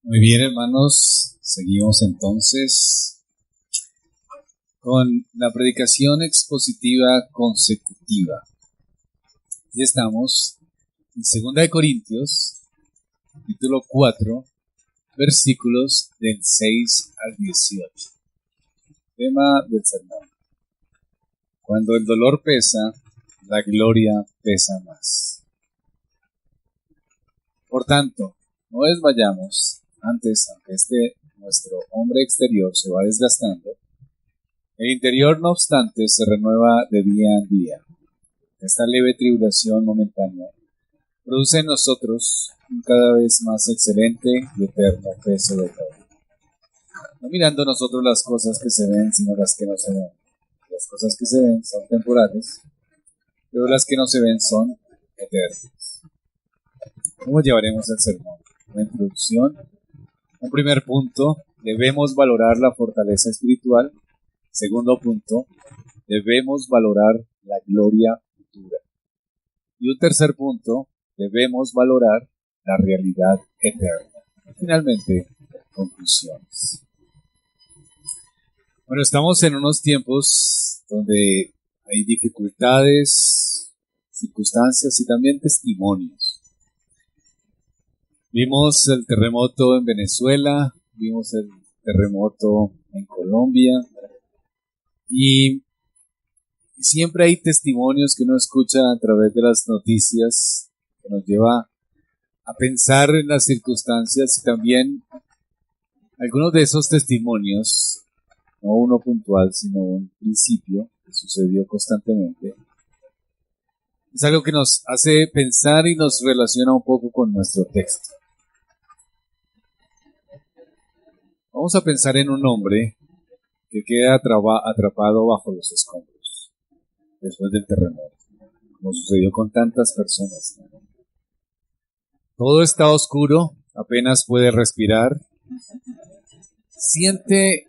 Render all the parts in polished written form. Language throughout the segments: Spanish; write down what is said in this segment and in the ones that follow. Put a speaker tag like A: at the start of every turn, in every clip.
A: Muy bien, hermanos, seguimos entonces con la predicación expositiva consecutiva. Y estamos en 2 capítulo 4, versículos del 6 al 18. Tema del sermón: cuando el dolor pesa, la gloria pesa más. Por tanto, no desmayamos. Antes, aunque nuestro hombre exterior se va desgastando, el interior, no obstante, se renueva de día en día. Esta leve tribulación momentánea produce en nosotros un cada vez más excelente y eterno peso de gloria. No mirando nosotros las cosas que se ven, sino las que no se ven. Las cosas que se ven son temporales, pero las que no se ven son eternas. ¿Cómo llevaremos el sermón? Una introducción. Un primer punto: debemos valorar la fortaleza espiritual. Segundo punto: debemos valorar la gloria futura. Y un tercer punto: debemos valorar la realidad eterna. Y finalmente, conclusiones. Bueno, estamos en unos tiempos donde hay dificultades, circunstancias y también testimonios. Vimos el terremoto en Venezuela, vimos el terremoto en Colombia, y siempre hay testimonios que uno escucha a través de las noticias que nos lleva a pensar en las circunstancias, y también algunos de esos testimonios, no uno puntual, sino un principio que sucedió constantemente, es algo que nos hace pensar y nos relaciona un poco con nuestro texto. Vamos a pensar en un hombre que queda atrapado bajo los escombros después del terremoto, como sucedió con tantas personas. Todo está oscuro, apenas puede respirar, siente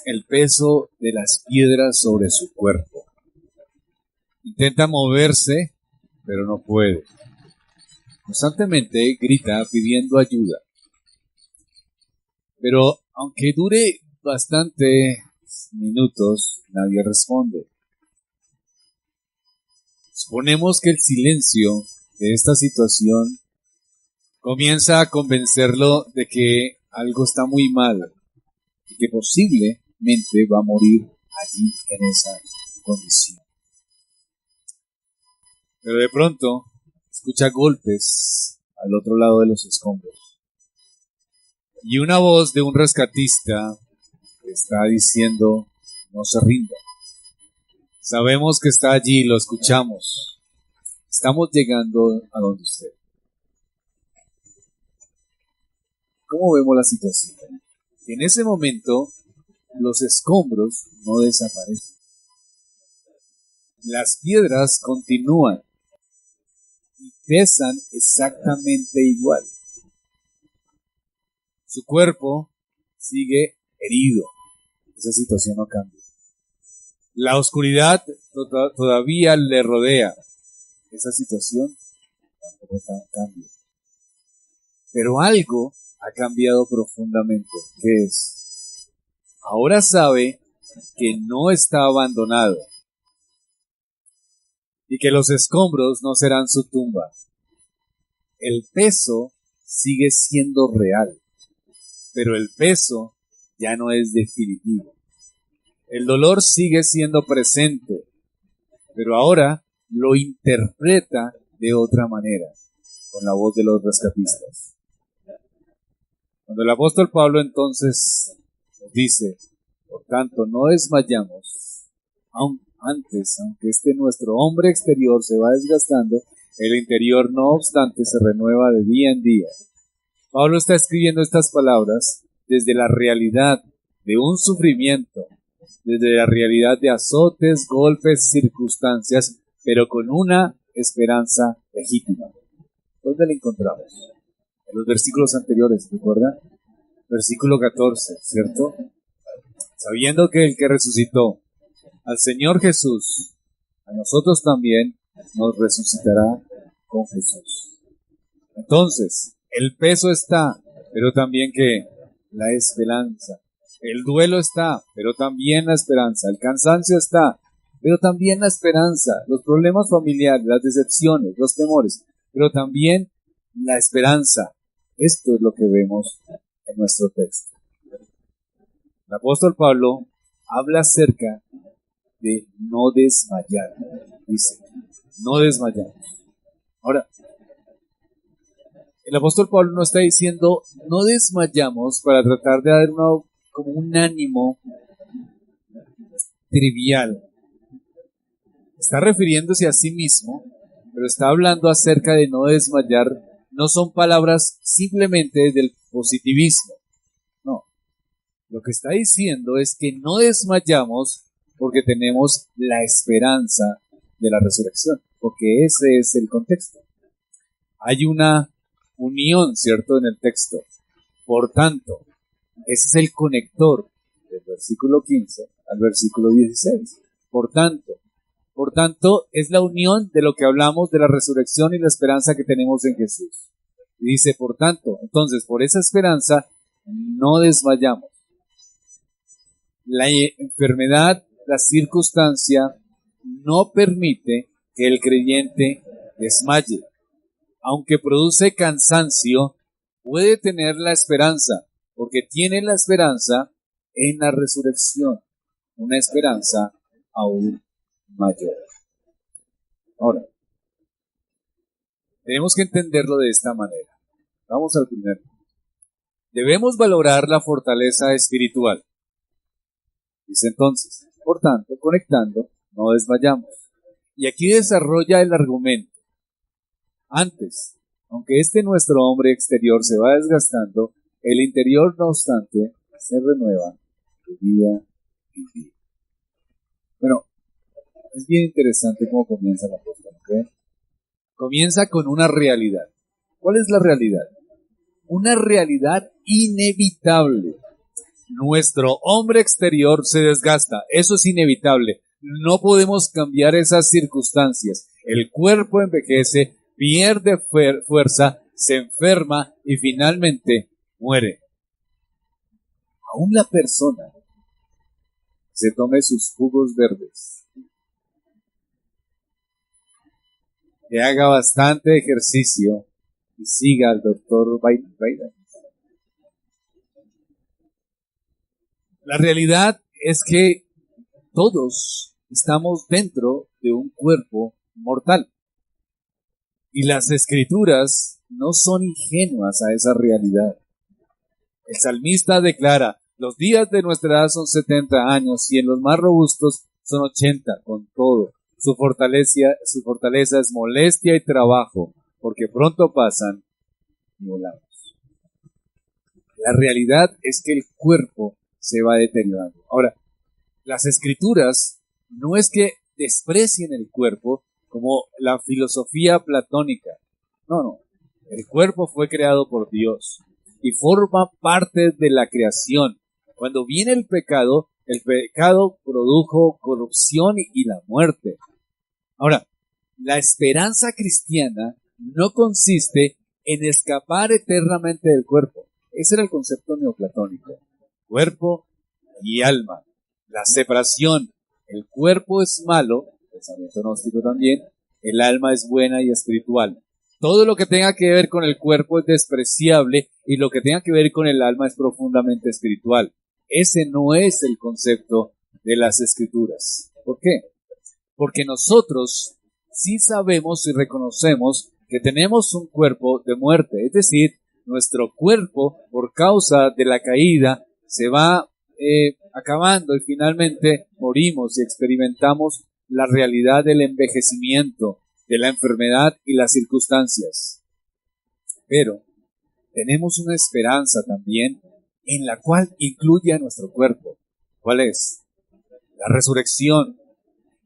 A: el peso de las piedras sobre su cuerpo. Intenta moverse, pero no puede. Constantemente grita pidiendo ayuda. Pero aunque dure bastante minutos, nadie responde. Suponemos que el silencio de esta situación comienza a convencerlo de que algo está muy mal y que posiblemente va a morir allí en esa condición. Pero de pronto escucha golpes al otro lado de los escombros y una voz de un rescatista le está diciendo: no se rinda. Sabemos que está allí, lo escuchamos. Estamos llegando a donde usted. ¿Cómo vemos la situación? En ese momento, los escombros no desaparecen. Las piedras continúan y pesan exactamente igual. Su cuerpo sigue herido. Esa situación no cambia. La oscuridad todavía le rodea. Esa situación tampoco cambia. Pero algo ha cambiado profundamente. ¿Qué es? Ahora sabe que no está abandonado y que los escombros no serán su tumba. El peso sigue siendo real, pero el peso ya no es definitivo. El dolor sigue siendo presente, pero ahora lo interpreta de otra manera, con la voz de los rescatistas. Cuando el apóstol Pablo entonces nos dice: por tanto, no desmayamos, aunque nuestro hombre exterior se va desgastando, el interior, no obstante, se renueva de día en día. Pablo está escribiendo estas palabras desde la realidad de un sufrimiento, desde la realidad de azotes, golpes, circunstancias, pero con una esperanza legítima. ¿Dónde la encontramos? En los versículos anteriores, ¿recuerdan? Versículo 14, ¿cierto? Sabiendo que el que resucitó al Señor Jesús, a nosotros también nos resucitará con Jesús. Entonces, el peso está, pero también que la esperanza. El duelo está, pero también la esperanza. El cansancio está, pero también la esperanza. Los problemas familiares, las decepciones, los temores, pero también la esperanza. Esto es lo que vemos en nuestro texto. El apóstol Pablo habla acerca de no desmayar. Dice, no desmayamos. Ahora, el apóstol Pablo no está diciendo no desmayamos para tratar de dar como un ánimo trivial. Está refiriéndose a sí mismo, pero está hablando acerca de no desmayar. No son palabras simplemente del positivismo. No. Lo que está diciendo es que no desmayamos porque tenemos la esperanza de la resurrección, porque ese es el contexto. Hay una unión, ¿cierto?, en el texto. Por tanto, ese es el conector del versículo 15 al versículo 16. Por tanto, es la unión de lo que hablamos de la resurrección y la esperanza que tenemos en Jesús. Y dice, por tanto, entonces, por esa esperanza, no desmayamos. La enfermedad, la circunstancia, no permite que el creyente desmaye. Aunque produce cansancio, puede tener la esperanza, porque tiene la esperanza en la resurrección, una esperanza aún mayor. Ahora, tenemos que entenderlo de esta manera. Vamos al primer punto. Debemos valorar la fortaleza espiritual. Dice entonces, por tanto, conectando, no desmayamos. Y aquí desarrolla el argumento. Antes, aunque nuestro hombre exterior se va desgastando, el interior, no obstante, se renueva de día en día. Bueno, es bien interesante cómo comienza la apóstol, ¿ok? Comienza con una realidad. ¿Cuál es la realidad? Una realidad inevitable. Nuestro hombre exterior se desgasta, eso es inevitable. No podemos cambiar esas circunstancias. El cuerpo envejece, pierde fuerza, se enferma y finalmente muere. Aún la persona se tome sus jugos verdes, que haga bastante ejercicio y siga al doctor Biden. La realidad es que todos estamos dentro de un cuerpo mortal. Y las escrituras no son ingenuas a esa realidad. El salmista declara, los días de nuestra edad son 70 años y en los más robustos son 80, con todo. Su fortaleza es molestia y trabajo, porque pronto pasan y volamos. La realidad es que el cuerpo se va deteriorando. Ahora, las escrituras no es que desprecien el cuerpo como la filosofía platónica. No. El cuerpo fue creado por Dios y forma parte de la creación. Cuando viene el pecado produjo corrupción y la muerte. Ahora, la esperanza cristiana no consiste en escapar eternamente del cuerpo. Ese era el concepto neoplatónico. Cuerpo y alma. La separación. El cuerpo es malo, pensamiento gnóstico también. El alma es buena y espiritual. Todo lo que tenga que ver con el cuerpo es despreciable y lo que tenga que ver con el alma es profundamente espiritual. Ese no es el concepto de las escrituras. ¿Por qué? Porque nosotros sí sabemos y reconocemos que tenemos un cuerpo de muerte, es decir, nuestro cuerpo por causa de la caída se va acabando y finalmente morimos y experimentamos la realidad del envejecimiento, de la enfermedad y las circunstancias. Pero tenemos una esperanza también en la cual incluye a nuestro cuerpo. ¿Cuál es? La resurrección.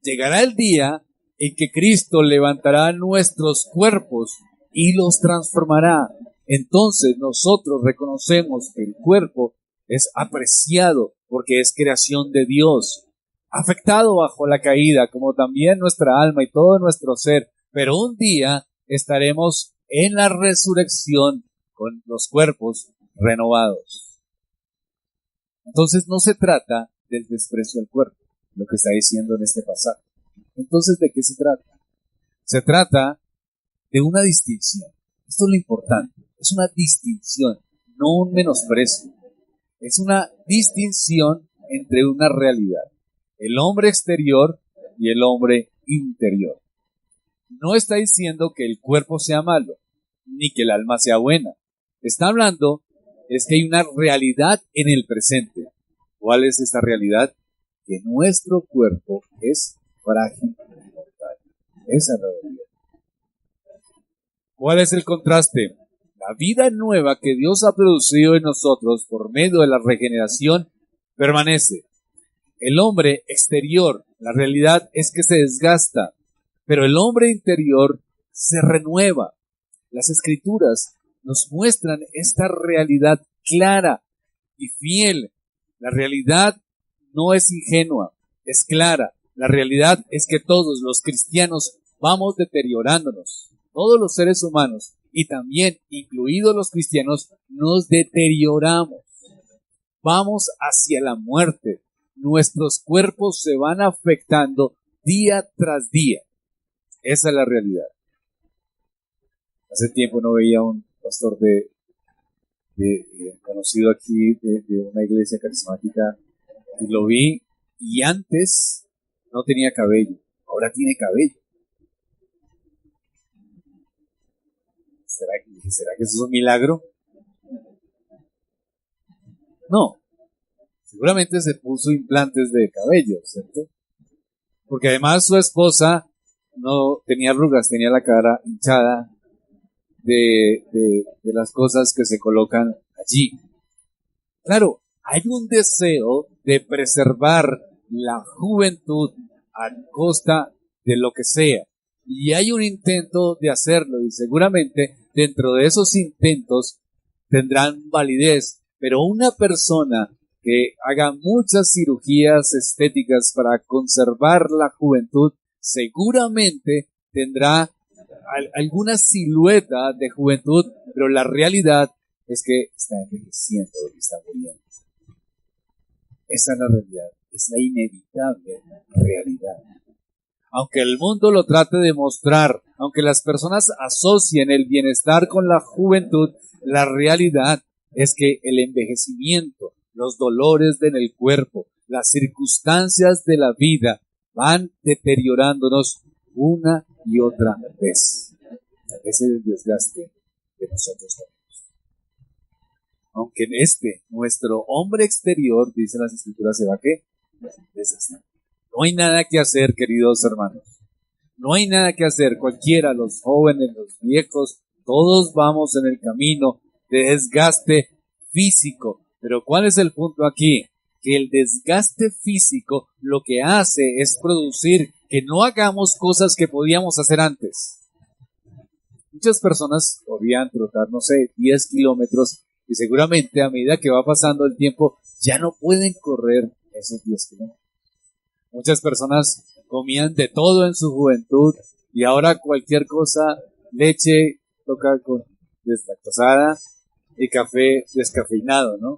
A: Llegará el día en que Cristo levantará nuestros cuerpos y los transformará. Entonces nosotros reconocemos que el cuerpo es apreciado porque es creación de Dios, afectado bajo la caída, como también nuestra alma y todo nuestro ser. Pero un día estaremos en la resurrección con los cuerpos renovados. Entonces no se trata del desprecio al cuerpo, lo que está diciendo en este pasaje. Entonces, ¿de qué se trata? Se trata de una distinción. Esto es lo importante. Es una distinción, no un menosprecio. Es una distinción entre una realidad. El hombre exterior y el hombre interior. No está diciendo que el cuerpo sea malo, ni que el alma sea buena. Está hablando es que hay una realidad en el presente. ¿Cuál es esta realidad? Que nuestro cuerpo es frágil y mortal. Esa es la realidad. ¿Cuál es el contraste? La vida nueva que Dios ha producido en nosotros por medio de la regeneración permanece. El hombre exterior, la realidad es que se desgasta, pero el hombre interior se renueva. Las Escrituras nos muestran esta realidad clara y fiel. La realidad no es ingenua, es clara. La realidad es que todos los cristianos vamos deteriorándonos. Todos los seres humanos, y también incluidos los cristianos, nos deterioramos. Vamos hacia la muerte. Nuestros cuerpos se van afectando día tras día. Esa es la realidad. Hace tiempo no veía un pastor conocido aquí de una iglesia carismática, y lo vi, y antes no tenía cabello, ahora tiene cabello. ¿Será que eso es un milagro? No. Seguramente se puso implantes de cabello, ¿cierto? Porque además su esposa no tenía arrugas, tenía la cara hinchada de las cosas que se colocan allí. Claro, hay un deseo de preservar la juventud a costa de lo que sea. Y hay un intento de hacerlo, y seguramente dentro de esos intentos tendrán validez. Pero una persona que haga muchas cirugías estéticas para conservar la juventud, seguramente tendrá alguna silueta de juventud, pero la realidad es que está envejeciendo y está muriendo. Esa es la realidad, es la inevitable realidad. Aunque el mundo lo trate de mostrar, aunque las personas asocien el bienestar con la juventud, la realidad es que el envejecimiento, los dolores en el cuerpo, las circunstancias de la vida van deteriorándonos una y otra vez. Ese es el desgaste que nosotros tenemos. Aunque en nuestro hombre exterior, dicen las Escrituras, se va ¿qué? Desgastando. No hay nada que hacer, queridos hermanos. No hay nada que hacer. Cualquiera, los jóvenes, los viejos, todos vamos en el camino de desgaste físico. Pero ¿cuál es el punto aquí? Que el desgaste físico lo que hace es producir que no hagamos cosas que podíamos hacer antes. Muchas personas podían trotar, 10 kilómetros, y seguramente a medida que va pasando el tiempo ya no pueden correr esos 10 kilómetros. Muchas personas comían de todo en su juventud y ahora cualquier cosa, leche toca con deslactosada y café descafeinado, ¿no?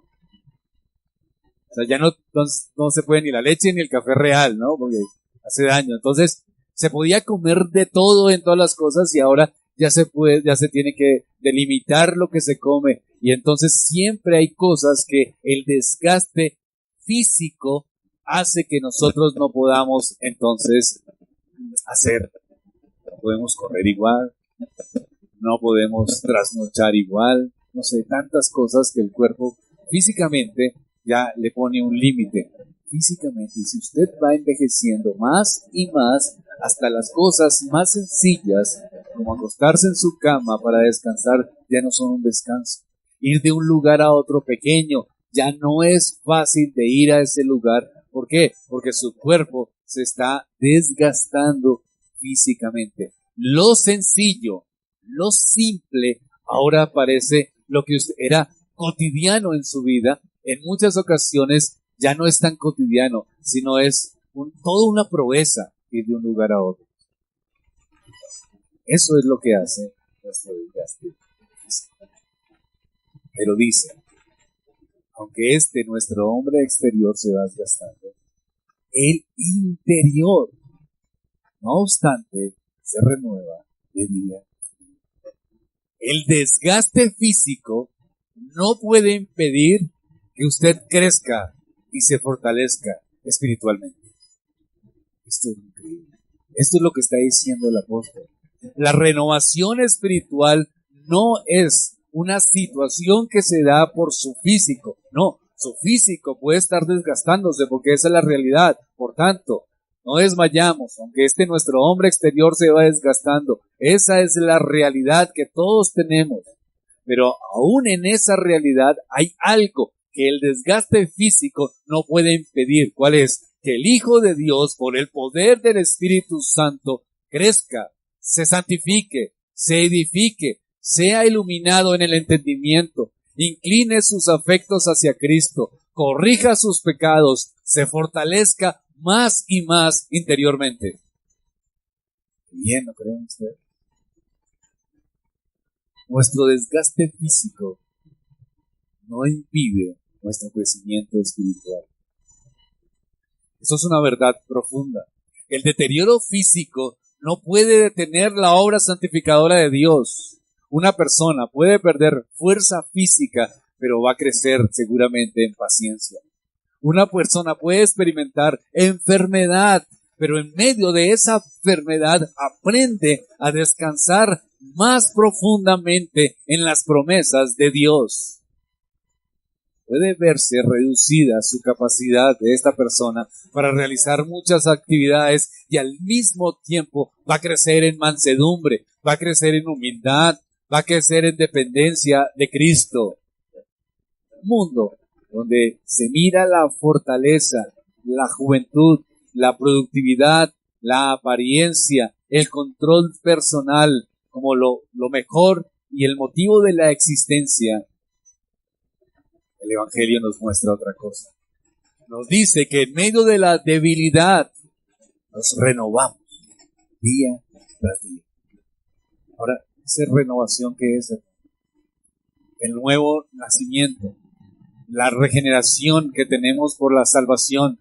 A: O sea, ya no se puede ni la leche ni el café real, ¿no? Porque hace daño. Entonces, se podía comer de todo en todas las cosas y ahora ya se tiene que delimitar lo que se come. Y entonces siempre hay cosas que el desgaste físico hace que nosotros no podamos entonces hacer. No podemos correr igual, no podemos trasnochar igual, tantas cosas que el cuerpo físicamente ya le pone un límite. Físicamente, y si usted va envejeciendo más y más, hasta las cosas más sencillas, como acostarse en su cama para descansar, ya no son un descanso. Ir de un lugar a otro pequeño, ya no es fácil de ir a ese lugar. ¿Por qué? Porque su cuerpo se está desgastando físicamente. Lo sencillo, lo simple, ahora parece lo que era cotidiano en su vida. En muchas ocasiones ya no es tan cotidiano, sino es toda una proeza ir de un lugar a otro. Eso es lo que hace nuestro desgaste. Pero dice, aunque nuestro hombre exterior se va desgastando, el interior, no obstante, se renueva de día. El desgaste físico no puede impedir que usted crezca y se fortalezca espiritualmente. Esto es increíble. Esto es lo que está diciendo el apóstol. La renovación espiritual no es una situación que se da por su físico. No, su físico puede estar desgastándose porque esa es la realidad. Por tanto, no desmayamos, aunque nuestro hombre exterior se va desgastando. Esa es la realidad que todos tenemos. Pero aún en esa realidad hay algo que el desgaste físico no puede impedir. ¿Cuál es? Que el Hijo de Dios, por el poder del Espíritu Santo, crezca, se santifique, se edifique, sea iluminado en el entendimiento, incline sus afectos hacia Cristo, corrija sus pecados, se fortalezca más y más interiormente. Bien, ¿no creen ustedes? Nuestro desgaste físico no impide nuestro crecimiento espiritual. Eso es una verdad profunda. El deterioro físico no puede detener la obra santificadora de Dios. Una persona puede perder fuerza física, pero va a crecer seguramente en paciencia. Una persona puede experimentar enfermedad, pero en medio de esa enfermedad aprende a descansar más profundamente en las promesas de Dios. Puede verse reducida su capacidad de esta persona para realizar muchas actividades y al mismo tiempo va a crecer en mansedumbre, va a crecer en humildad, va a crecer en dependencia de Cristo. Un mundo donde se mira la fortaleza, la juventud, la productividad, la apariencia, el control personal como lo mejor y el motivo de la existencia. El Evangelio nos muestra otra cosa. Nos dice que en medio de la debilidad nos renovamos día tras día. Ahora, ¿esa renovación qué es? El nuevo nacimiento, la regeneración que tenemos por la salvación.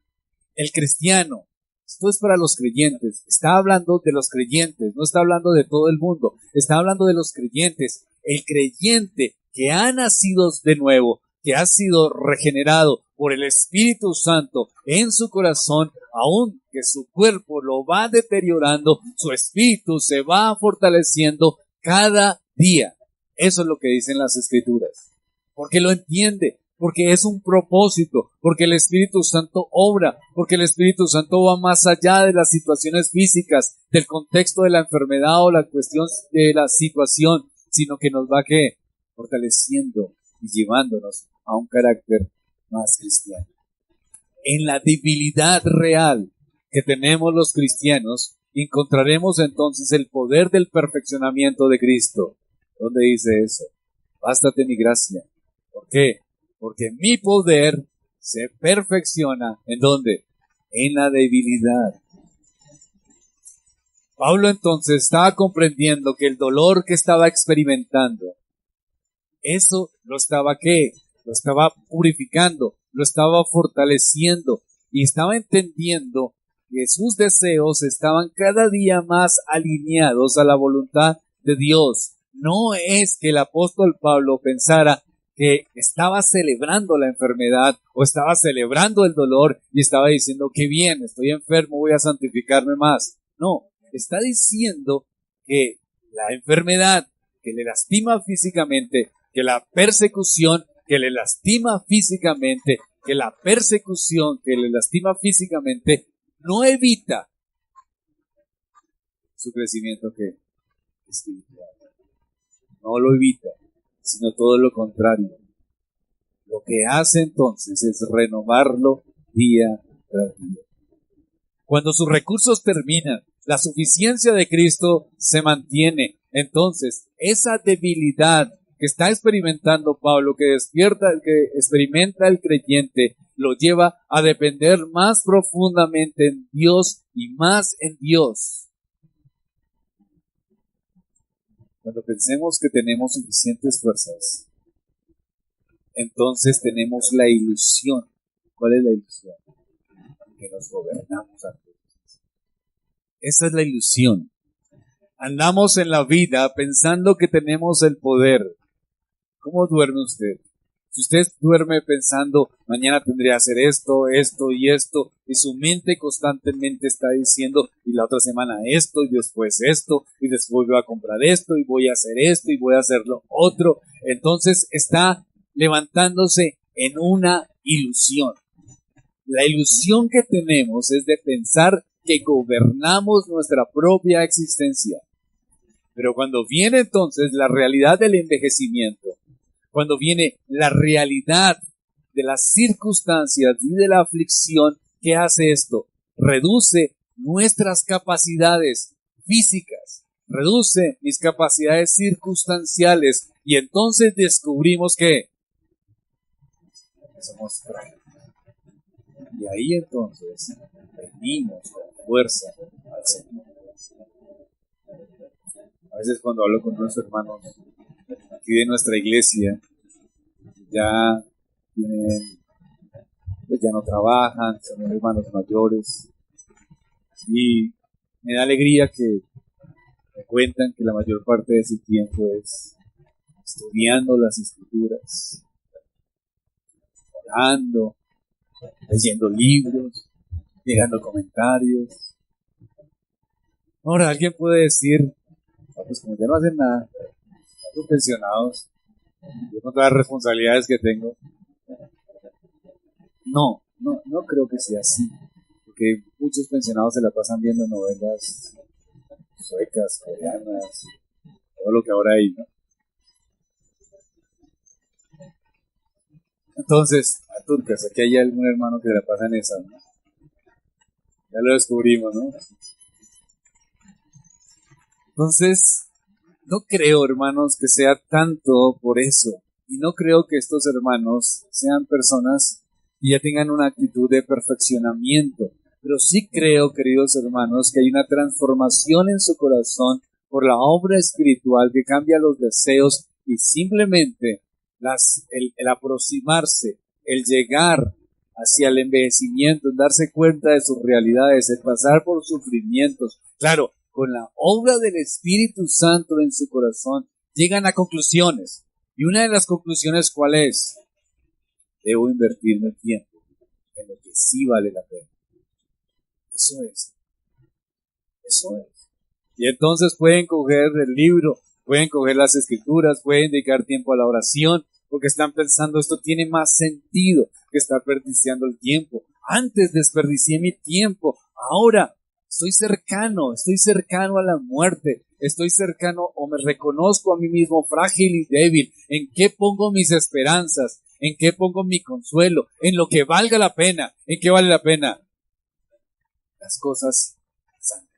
A: El cristiano, esto es para los creyentes, está hablando de los creyentes, no está hablando de todo el mundo, está hablando de los creyentes. El creyente que ha nacido de nuevo, que ha sido regenerado por el Espíritu Santo en su corazón, aun que su cuerpo lo va deteriorando, su espíritu se va fortaleciendo cada día. Eso es lo que dicen las Escrituras. Porque lo entiende, porque es un propósito, porque el Espíritu Santo obra, porque el Espíritu Santo va más allá de las situaciones físicas, del contexto de la enfermedad o la cuestión de la situación, sino que nos va fortaleciendo y llevándonos a un carácter más cristiano. En la debilidad real que tenemos los cristianos, encontraremos entonces el poder del perfeccionamiento de Cristo. ¿Dónde dice eso? Bástate mi gracia. ¿Por qué? Porque mi poder se perfecciona, ¿en dónde? En la debilidad. Pablo entonces estaba comprendiendo que el dolor que estaba experimentando, eso lo estaba ¿qué? Lo estaba purificando, lo estaba fortaleciendo y estaba entendiendo que sus deseos estaban cada día más alineados a la voluntad de Dios. No es que el apóstol Pablo pensara que estaba celebrando la enfermedad o estaba celebrando el dolor y estaba diciendo que bien, estoy enfermo, voy a santificarme más. No, está diciendo que la enfermedad que le lastima físicamente, que la persecución que le lastima físicamente, que la persecución que le lastima físicamente no evita su crecimiento que espiritual. No lo evita, sino todo lo contrario. Lo que hace entonces es renovarlo día tras día. Cuando sus recursos terminan, la suficiencia de Cristo se mantiene. Entonces, esa debilidad que está experimentando Pablo, que experimenta el creyente, lo lleva a depender más profundamente en Dios y más en Dios. Cuando pensemos que tenemos suficientes fuerzas, entonces tenemos la ilusión. ¿Cuál es la ilusión? Que nos gobernamos a todos. Esa es la ilusión. Andamos en la vida pensando que tenemos el poder. ¿Cómo duerme usted? Si usted duerme pensando, mañana tendría que hacer esto, esto y esto, y su mente constantemente está diciendo, y la otra semana esto, y después voy a comprar esto, y voy a hacer esto, y voy a hacer lo otro, entonces está levantándose en una ilusión. La ilusión que tenemos es de pensar que gobernamos nuestra propia existencia. Pero cuando viene entonces la realidad del envejecimiento, cuando viene la realidad de las circunstancias y de la aflicción, ¿qué hace esto? Reduce nuestras capacidades físicas, reduce mis capacidades circunstanciales, y entonces descubrimos que somos frágiles. Y ahí entonces venimos con fuerza al Señor. A veces cuando hablo con unos hermanos aquí de nuestra iglesia, ya tienen, pues ya no trabajan, son hermanos mayores, y me da alegría que me cuentan que la mayor parte de su tiempo es estudiando las escrituras, orando, leyendo libros, mirando comentarios. Ahora, alguien puede decir, pues como ya no hacen nada, son pensionados, yo con todas las responsabilidades que tengo. No creo que sea así, porque muchos pensionados se la pasan viendo novelas suecas, coreanas, todo lo que ahora hay, ¿no? Entonces, a turcas, aquí hay algún hermano que se la pasa en esa, ¿no? Ya lo descubrimos, ¿no? Entonces, no creo, hermanos, que sea tanto por eso. Y no creo que estos hermanos sean personas que ya tengan una actitud de perfeccionamiento. Pero sí creo, queridos hermanos, que hay una transformación en su corazón por la obra espiritual que cambia los deseos, y simplemente el aproximarse, el llegar hacia el envejecimiento, el darse cuenta de sus realidades, el pasar por sufrimientos. Claro, con la obra del Espíritu Santo en su corazón, llegan a conclusiones. Y una de las conclusiones, ¿cuál es? Debo invertir mi tiempo en lo que sí vale la pena. Eso es. Y entonces pueden coger el libro, pueden coger las escrituras, pueden dedicar tiempo a la oración, porque están pensando, esto tiene más sentido que estar desperdiciando el tiempo. Antes desperdicié mi tiempo, ahora estoy cercano a la muerte, estoy cercano, o me reconozco a mí mismo frágil y débil. ¿En qué pongo mis esperanzas? ¿En qué pongo mi consuelo? En lo que valga la pena. ¿En qué vale la pena? Las cosas santas.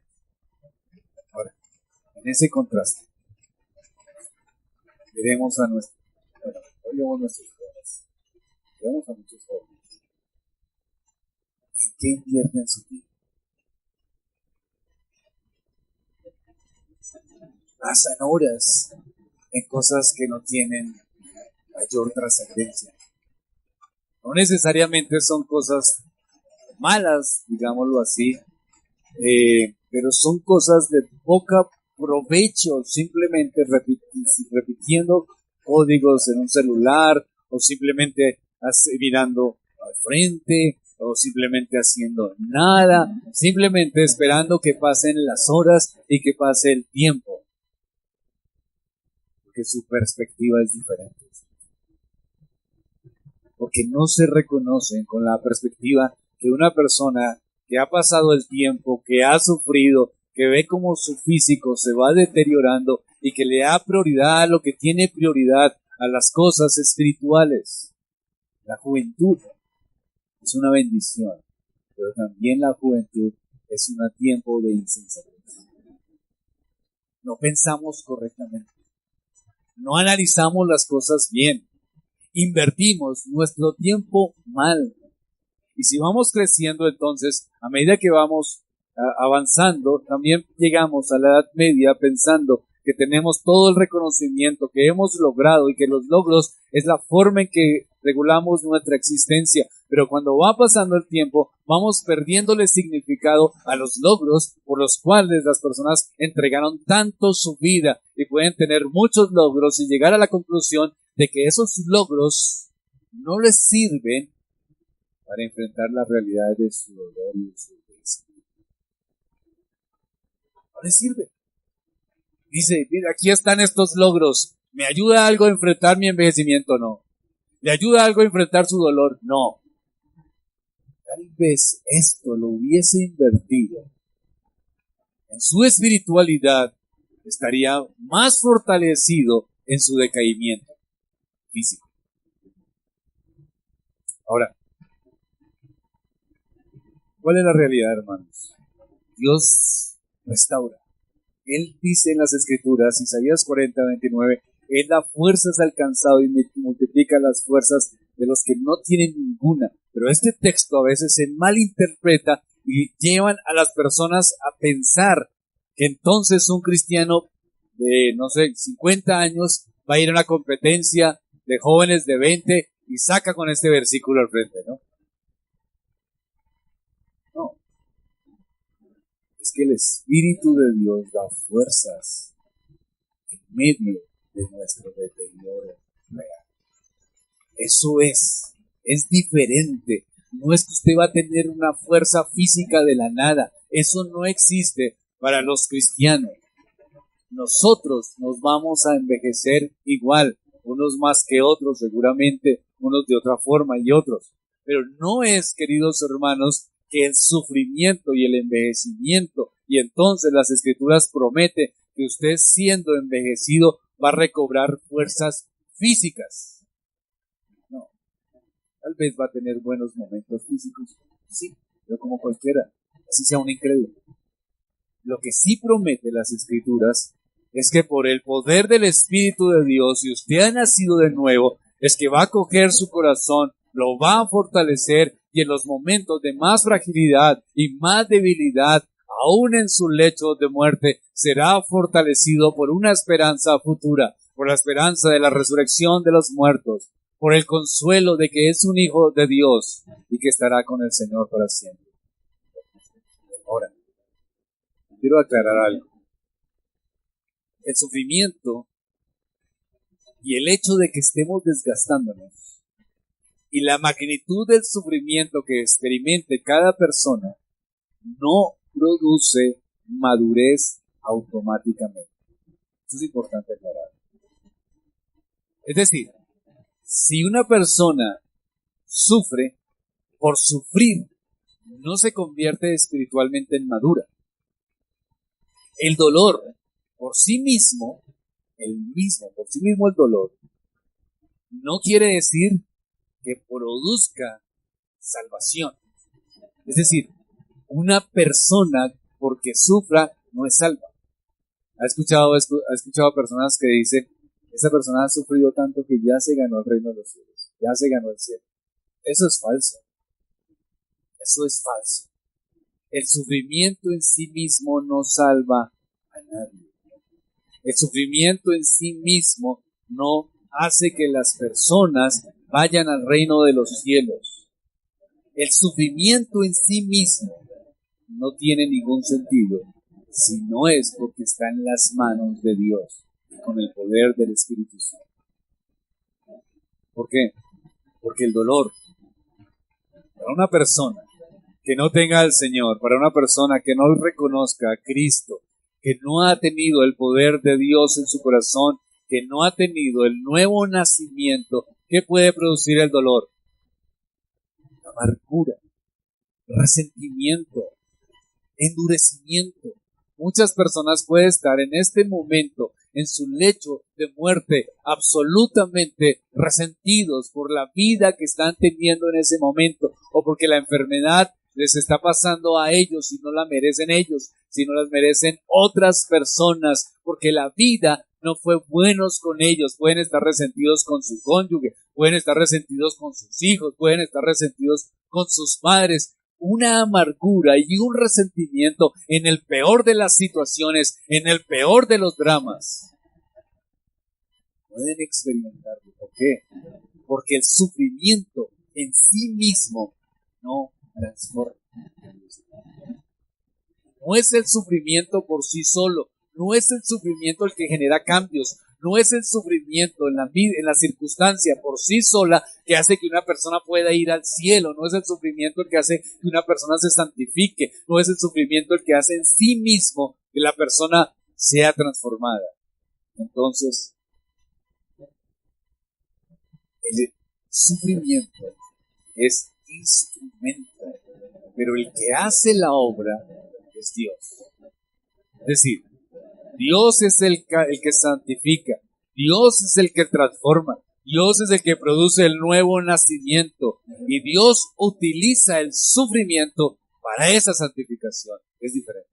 A: Ahora, en ese contraste, veremos a nuestros jóvenes. Vemos a muchos jóvenes. ¿En qué invierten su tiempo? Pasan horas en cosas que no tienen mayor trascendencia. No necesariamente son cosas malas, digámoslo así, pero son cosas de poco provecho, simplemente repitiendo códigos en un celular, o simplemente mirando al frente, o simplemente haciendo nada, simplemente esperando que pasen las horas y que pase el tiempo. Porque su perspectiva es diferente. Porque no se reconocen con la perspectiva que una persona que ha pasado el tiempo, que ha sufrido, que ve cómo su físico se va deteriorando y que le da prioridad a lo que tiene prioridad, a las cosas espirituales. La juventud es una bendición, pero también la juventud es un tiempo de insensatez. No pensamos correctamente. No analizamos las cosas bien. Invertimos nuestro tiempo mal. Y si vamos creciendo, entonces, a medida que vamos avanzando, también llegamos a la Edad Media pensando que tenemos todo el reconocimiento que hemos logrado y que los logros es la forma en que regulamos nuestra existencia. Pero cuando va pasando el tiempo, vamos perdiéndole significado a los logros por los cuales las personas entregaron tanto su vida y pueden tener muchos logros y llegar a la conclusión de que esos logros no les sirven para enfrentar la realidad de su dolor y de su deseo. No les sirve. Dice, mira, aquí están estos logros. ¿Me ayuda algo a enfrentar mi envejecimiento? No. ¿Le ayuda algo a enfrentar su dolor? No. Tal vez esto lo hubiese invertido en su espiritualidad, estaría más fortalecido en su decaimiento físico. Ahora, ¿cuál es la realidad, hermanos? Dios restaura. Él dice en las Escrituras, Isaías 40:29, Él da fuerzas al cansado y multiplica las fuerzas de los que no tienen ninguna. Pero este texto a veces se malinterpreta y llevan a las personas a pensar que entonces un cristiano de, 50 años va a ir a una competencia de jóvenes de 20 y saca con este versículo al frente, ¿no? No. Es que el Espíritu de Dios da fuerzas en medio de nuestro deterioro real. Eso es diferente. No es que usted va a tener una fuerza física de la nada. Eso no existe para los cristianos. Nosotros nos vamos a envejecer igual, unos más que otros seguramente, unos de otra forma y otros. Pero no es, queridos hermanos, que el sufrimiento y el envejecimiento, y entonces las Escrituras prometen que usted siendo envejecido va a recobrar fuerzas físicas. No, tal vez va a tener buenos momentos físicos, sí, pero como cualquiera, así sea un incrédulo. Lo que sí promete las Escrituras es que por el poder del Espíritu de Dios, si usted ha nacido de nuevo, es que va a coger su corazón, lo va a fortalecer y en los momentos de más fragilidad y más debilidad, aún en su lecho de muerte, será fortalecido por una esperanza futura, por la esperanza de la resurrección de los muertos, por el consuelo de que es un hijo de Dios y que estará con el Señor para siempre. Ahora, quiero aclarar algo. El sufrimiento y el hecho de que estemos desgastándonos y la magnitud del sufrimiento que experimente cada persona no produce madurez automáticamente. Eso es importante aclarar. Es decir, si una persona sufre, por sufrir, no se convierte espiritualmente en madura. El dolor por sí mismo, por sí mismo el dolor, no quiere decir que produzca salvación. Es decir, una persona porque sufra no es salva. ¿Ha escuchado personas que dicen, esa persona ha sufrido tanto que ya se ganó el reino de los cielos, ya se ganó el cielo? Eso es falso. Eso es falso. El sufrimiento en sí mismo no salva a nadie. El sufrimiento en sí mismo no hace que las personas vayan al reino de los cielos. El sufrimiento en sí mismo no tiene ningún sentido si no es porque está en las manos de Dios y con el poder del Espíritu Santo. ¿Por qué? Porque el dolor para una persona que no tenga al Señor, para una persona que no reconozca a Cristo, que no ha tenido el poder de Dios en su corazón, que no ha tenido el nuevo nacimiento, ¿qué puede producir el dolor? Amargura, resentimiento, endurecimiento. Muchas personas pueden estar en este momento en su lecho de muerte absolutamente resentidos por la vida que están teniendo en ese momento o porque la enfermedad les está pasando a ellos y no la merecen ellos, sino las merecen otras personas, porque la vida no fue buenos con ellos. Pueden estar resentidos con su cónyuge, pueden estar resentidos con sus hijos, pueden estar resentidos con sus padres, una amargura y un resentimiento en el peor de las situaciones, en el peor de los dramas. Pueden experimentarlo. ¿Por qué? Porque el sufrimiento en sí mismo no transforma. No es el sufrimiento por sí solo, no es el sufrimiento el que genera cambios, no es el sufrimiento en la circunstancia por sí sola que hace que una persona pueda ir al cielo, no es el sufrimiento el que hace que una persona se santifique, no es el sufrimiento el que hace en sí mismo que la persona sea transformada. Entonces, el sufrimiento es instrumento, pero el que hace la obra es Dios. Es decir, Dios es el que santifica, Dios es el que transforma, Dios es el que produce el nuevo nacimiento y Dios utiliza el sufrimiento para esa santificación. Es diferente.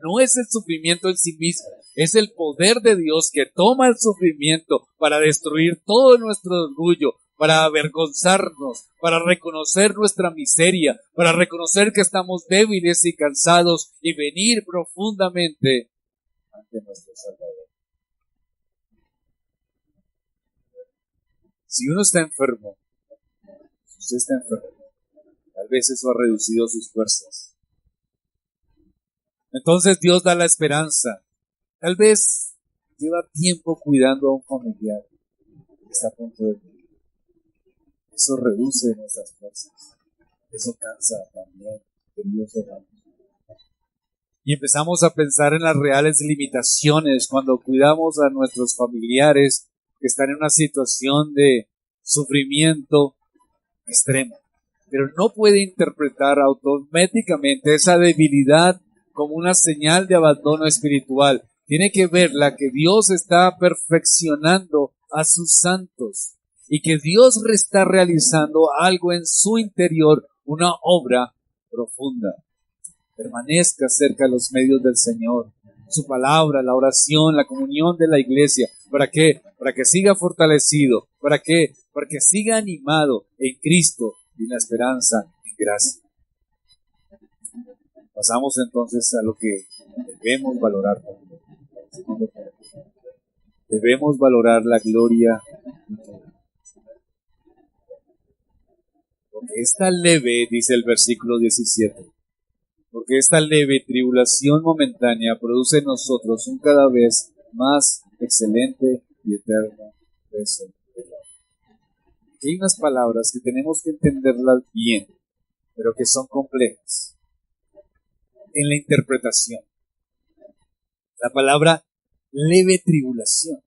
A: No es el sufrimiento en sí mismo, es el poder de Dios que toma el sufrimiento para destruir todo nuestro orgullo, para avergonzarnos, para reconocer nuestra miseria, para reconocer que estamos débiles y cansados y venir profundamente ante nuestro Salvador. Si uno está enfermo, si usted está enfermo, tal vez eso ha reducido sus fuerzas. Entonces Dios da la esperanza. Tal vez lleva tiempo cuidando a un familiar que está a punto de morir. Eso reduce nuestras fuerzas. Eso cansa también, queridos hermanos. Y empezamos a pensar en las reales limitaciones cuando cuidamos a nuestros familiares que están en una situación de sufrimiento extremo. Pero no puede interpretar automáticamente esa debilidad como una señal de abandono espiritual. Tiene que verla que Dios está perfeccionando a sus santos y que Dios está realizando algo en su interior, una obra profunda. Permanezca cerca de los medios del Señor, su palabra, la oración, la comunión de la iglesia. ¿Para qué? Para que siga fortalecido. ¿Para qué? Para que siga animado en Cristo y en la esperanza en gracia. Pasamos entonces a lo que debemos valorar. Debemos valorar la gloria. Porque esta leve, dice el versículo 17, porque esta leve tribulación momentánea produce en nosotros un cada vez más excelente y eterno peso de gloria. Aquí hay unas palabras que tenemos que entenderlas bien, pero que son complejas en la interpretación. La palabra leve tribulación.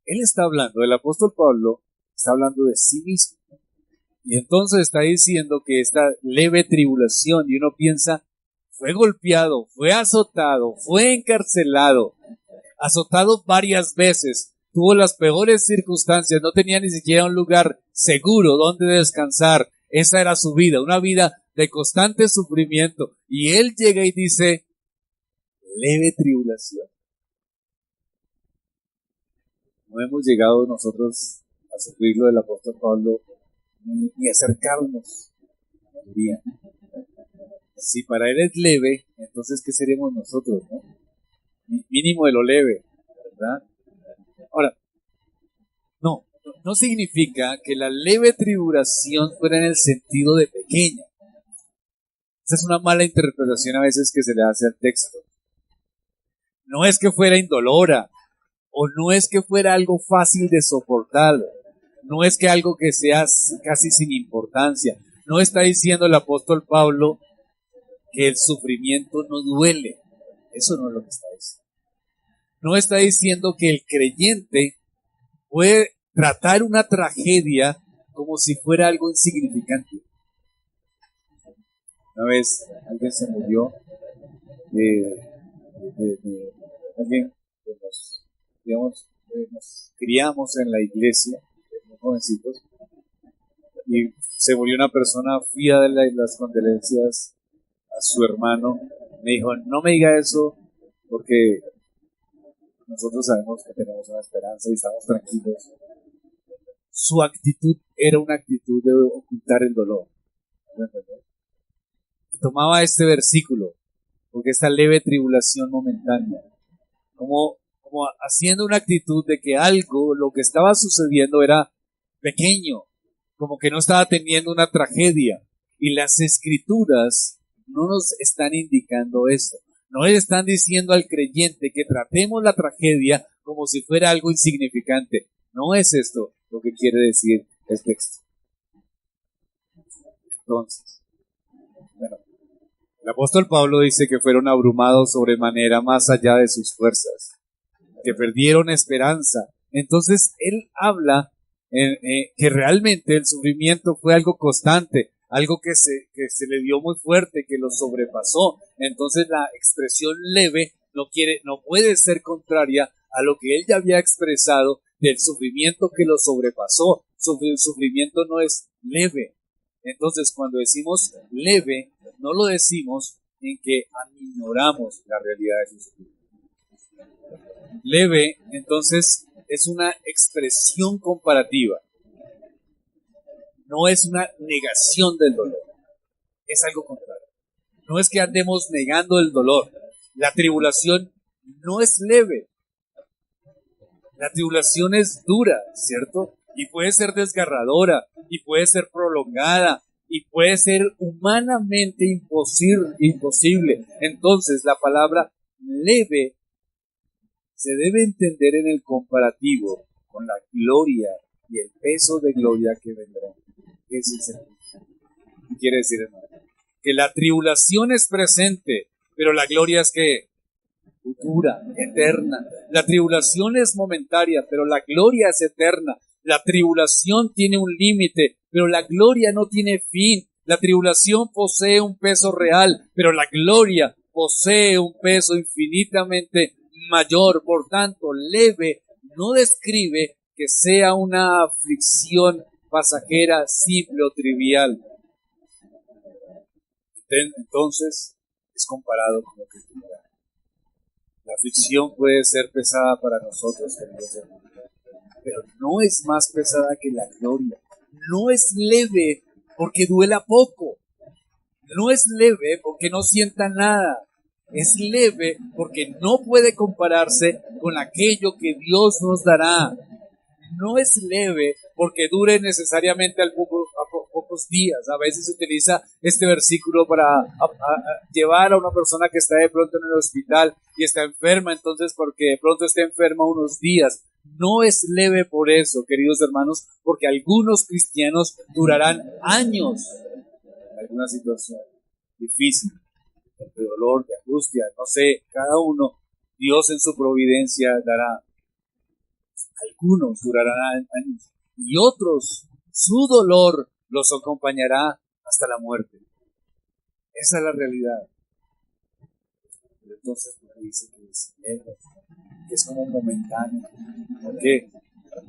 A: Él está hablando, el apóstol Pablo está hablando de sí mismo. Y entonces está diciendo que esta leve tribulación, y uno piensa, fue golpeado, fue azotado, fue encarcelado, azotado varias veces, tuvo las peores circunstancias, no tenía ni siquiera un lugar seguro donde descansar. Esa era su vida, una vida de constante sufrimiento. Y él llega y dice, leve tribulación. No hemos llegado nosotros a sufrir lo del apóstol Pablo ni acercarnos a la mayoría. Si para él es leve, entonces ¿qué seremos nosotros, no? Mínimo de lo leve, ¿verdad? Ahora, no significa que la leve tribulación fuera en el sentido de pequeña. Esa es una mala interpretación a veces que se le hace al texto. No es que fuera indolora, o no es que fuera algo fácil de soportar, no es que algo que sea casi sin importancia. No está diciendo el apóstol Pablo que el sufrimiento no duele. Eso no es lo que está diciendo. No está diciendo que el creyente puede tratar una tragedia como si fuera algo insignificante. Una vez alguien se murió de alguien que nos criamos en la iglesia, muy jovencitos, y se murió una persona. Fui a darle las condolencias a su hermano. Me dijo, no me diga eso porque nosotros sabemos que tenemos una esperanza y estamos tranquilos. Su actitud era una actitud de ocultar el dolor. tomaba este versículo, porque esta leve tribulación momentánea, como haciendo una actitud de que algo, lo que estaba sucediendo era pequeño, como que no estaba teniendo una tragedia. Y las escrituras no nos están indicando esto. No le están diciendo al creyente que tratemos la tragedia como si fuera algo insignificante. No es esto lo que quiere decir el texto. Entonces, bueno, el apóstol Pablo dice que fueron abrumados sobremanera más allá de sus fuerzas, que perdieron esperanza. Entonces, él habla que realmente el sufrimiento fue algo constante, algo que se le dio muy fuerte, que lo sobrepasó. Entonces, la expresión leve no puede ser contraria a lo que él ya había expresado del sufrimiento que lo sobrepasó. El sufrimiento no es leve. Entonces, cuando decimos leve, no lo decimos en que aminoramos la realidad de su sufrimiento. Leve, entonces, es una expresión comparativa. No es una negación del dolor. Es algo contrario. No es que andemos negando el dolor. La tribulación no es leve. La tribulación es dura, ¿cierto? Y puede ser desgarradora, y puede ser prolongada, y puede ser humanamente imposible. Entonces, la palabra leve se debe entender en el comparativo con la gloria y el peso de gloria que vendrá. ¿Qué quiere decir, hermano? Que la tribulación es presente, pero la gloria es que futura, eterna. La tribulación es momentaria, pero la gloria es eterna. La tribulación tiene un límite, pero la gloria no tiene fin. La tribulación posee un peso real, pero la gloria posee un peso infinitamente mayor. Por tanto, leve no describe que sea una aflicción pasajera, simple o trivial. Entonces, es comparado con lo que tendrá. La aflicción puede ser pesada para nosotros, queridos hermanos, pero no es más pesada que la gloria. No es leve porque duela poco. No es leve porque no sienta nada. Es leve porque no puede compararse con aquello que Dios nos dará. No es leve porque dure necesariamente a pocos días. A veces se utiliza este versículo para llevar a una persona que está de pronto en el hospital y está enferma, entonces porque de pronto está enferma unos días. No es leve por eso, queridos hermanos, porque algunos cristianos durarán años en alguna situación difícil, de dolor, de angustia, no sé, cada uno, Dios en su providencia dará. Algunos durarán años y otros, su dolor los acompañará hasta la muerte. Esa es la realidad. Pero entonces, porque dice que es leve, que es como momentáneo. ¿Por qué?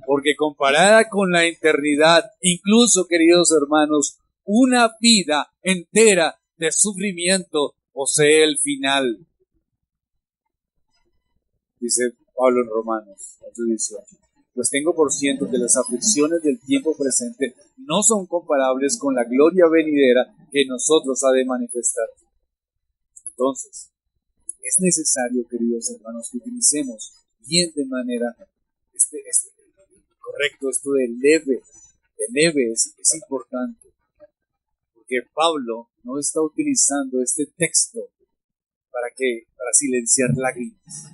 A: Porque comparada con la eternidad, incluso, queridos hermanos, una vida entera de sufrimiento posee el final. Dice Pablo en Romanos 8:18. Pues tengo por cierto que las aflicciones del tiempo presente no son comparables con la gloria venidera que nosotros ha de manifestar. Entonces, es necesario, queridos hermanos, que utilicemos bien de manera correcto esto de leve. De leve es importante, porque Pablo no está utilizando este texto para silenciar lágrimas.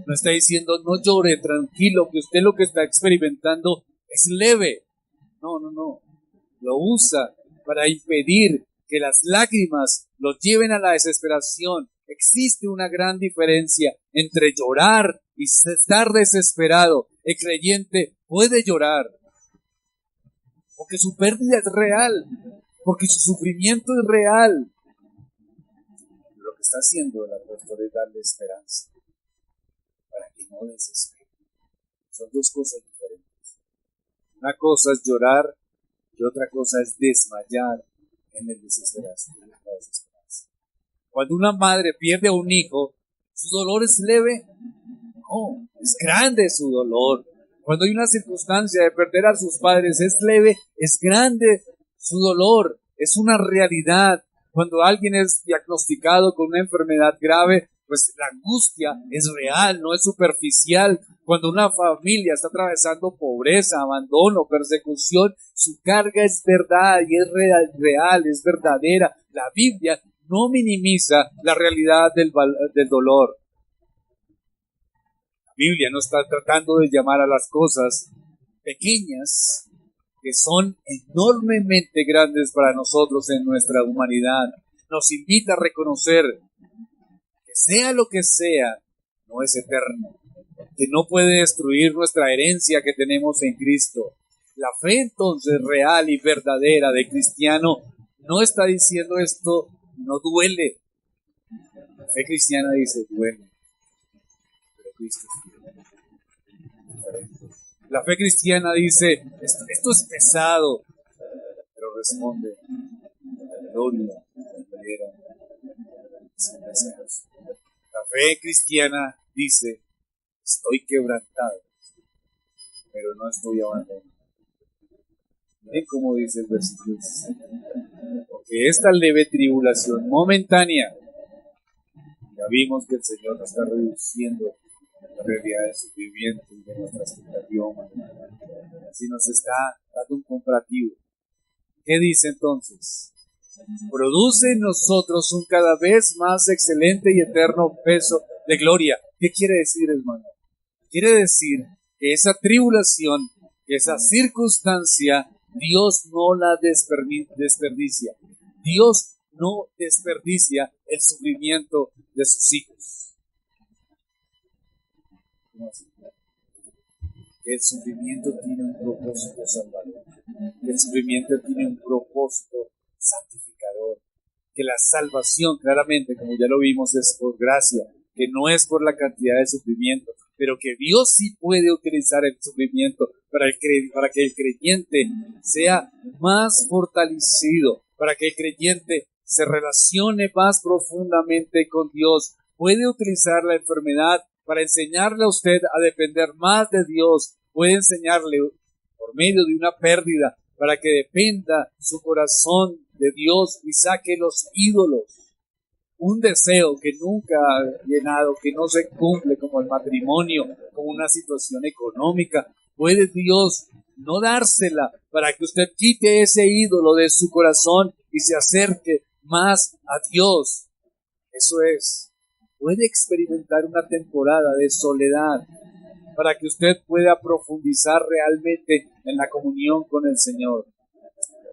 A: No está diciendo, no llore, tranquilo, que usted lo que está experimentando es leve. No. Lo usa para impedir que las lágrimas lo lleven a la desesperación. Existe una gran diferencia entre llorar y estar desesperado. El creyente puede llorar porque su pérdida es real, porque su sufrimiento es real. Lo que está haciendo el apóstol es darle esperanza para que no desespere. Son dos cosas diferentes. Una cosa es llorar y otra cosa es desmayar en el desesperación. Cuando una madre pierde a un hijo, ¿su dolor es leve? No, es grande su dolor. Cuando hay una circunstancia de perder a sus padres, es leve, es grande su dolor, es una realidad. Cuando alguien es diagnosticado con una enfermedad grave, pues la angustia es real, no es superficial. Cuando una familia está atravesando pobreza, abandono, persecución, su carga es verdad y es real, es verdadera. La Biblia no minimiza la realidad del dolor. La Biblia no está tratando de llamar a las cosas pequeñas que son enormemente grandes para nosotros en nuestra humanidad. Nos invita a reconocer que sea lo que sea, no es eterno, que no puede destruir nuestra herencia que tenemos en Cristo. La fe entonces real y verdadera de cristiano no está diciendo esto, no duele. La fe cristiana dice, duele, pero Cristo es diferente. La fe cristiana dice, esto es pesado, pero responde, la gloria verdadera. La fe cristiana dice, estoy quebrantado, pero no estoy abandonado. Miren cómo dice el versículo 16. Porque esta leve tribulación momentánea, ya vimos que el Señor nos está reduciendo la realidad del sufrimiento y de nuestra expectativa humana. Así nos está dando un comparativo. ¿Qué dice entonces? Produce en nosotros un cada vez más excelente y eterno peso de gloria. ¿Qué quiere decir, hermano? Quiere decir que esa tribulación, esa circunstancia, Dios no la desperdicia. Dios no desperdicia el sufrimiento de sus hijos. ¿Cómo así? El sufrimiento tiene un propósito salvador. El sufrimiento tiene un propósito santificador. Que la salvación, claramente, como ya lo vimos, es por gracia, que no es por la cantidad de sufrimiento, pero que Dios sí puede utilizar el sufrimiento para que el creyente sea más fortalecido, para que el creyente se relacione más profundamente con Dios. Puede utilizar la enfermedad para enseñarle a usted a depender más de Dios. Puede enseñarle por medio de una pérdida para que dependa su corazón de Dios y saque los ídolos. Un deseo que nunca ha llenado, que no se cumple, como el matrimonio, como una situación económica. Puede Dios no dársela para que usted quite ese ídolo de su corazón y se acerque más a Dios. Eso es. Puede experimentar una temporada de soledad para que usted pueda profundizar realmente en la comunión con el Señor.